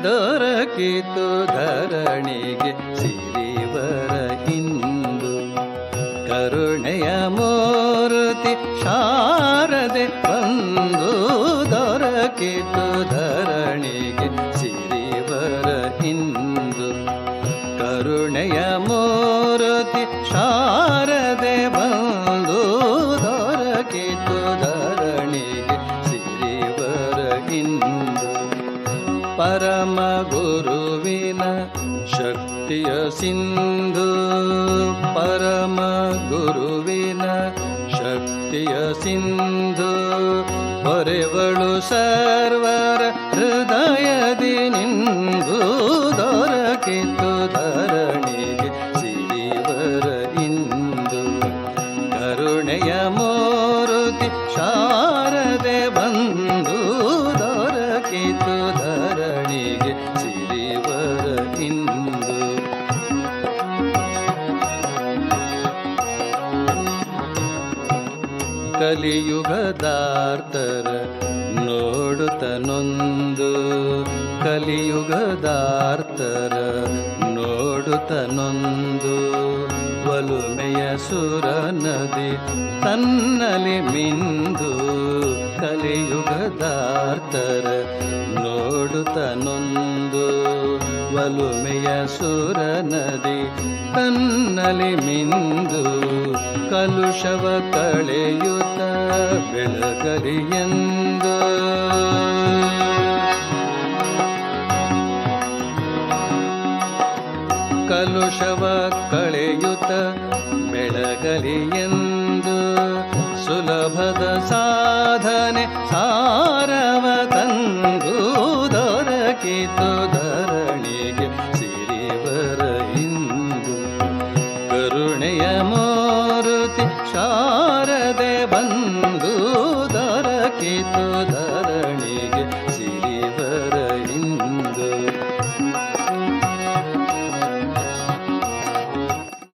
ದೊರಕಿತು ಧರಣಿಗೆ ಸಿರಿವರ ಇಂದು. ಕರುಣೆಯ ಮೂರ್ತಿ ಶಾರದೆ ಬಂದು ದೊರಕಿತು ಧರಣಿಗೆ ಸಿರಿವರ ಇಂದು. ಕರುಣೆಯ ಮೂರ್ತಿ ಶಾರದೆ ಬಂದು ದೊರಕಿತು ಧರಣಿಗೆ ಸಿರಿವರ ಇಂದು. ಪರಮ ಗುರುವಿನ ಶಕ್ತಿಯ ಸಿಂಧು, ಪರಮ ಗುರುವಿನ ಶಕ್ತಿಯ ಸಿಂಧು. ಹೊರೆವಳು ಸರ್ವರ ಹೃದಯದಿ ನಿಂದು ದೊರಕಿತು ಧರಣಿಗೆ ಸಿರಿವರ ಇಂದು. ಕರುಣೆಯ ಮೂರ್ತಿ ಶಾರದೆ ಬಂದು ದೊರಕಿತು ಧರಣಿಗೆ ಸಿರಿವರ ಇಂದು. ಕಲಿಯುಗದಾರ್ತರ ನೋಡುತ್ತ ನೊಂದು, ಕಲಿಯುಗದಾರ್ತರ ನೋಡುತ್ತ ನೊಂದು. ಒಲುಮೆಯ ಸುರ ನದಿ ತನ್ನಲಿ ಮಿಂದು. ಕಲಿಯುಗದಾರ್ತರ ನೋಡುತ್ತ ನೊಂದು. ಒಲುಮೆಯ ಸುರ ನದಿ ತನ್ನಲಿ ಮಿಂದು. ಕಲುಷವ ಕಳೆಯುತ್ತ ಬೆಳಗಲಿ ಎಂದು. ಕಲುಷವ ಕಳೆಯುತ್ತ ಬೆಳಗಲಿ ಎಂದು. ಸುಲಭದ ಸಾಧನೆ ಸಾರವ ತಂದು ದೊರಕಿತು ಧರಣಿಗೆ ಸಿರಿವರ ಇಂದು. ಕರುಣೆಯ ಮೂರ್ತಿ ಶಾರದೆ ಬಂದು ದೊರಕಿತು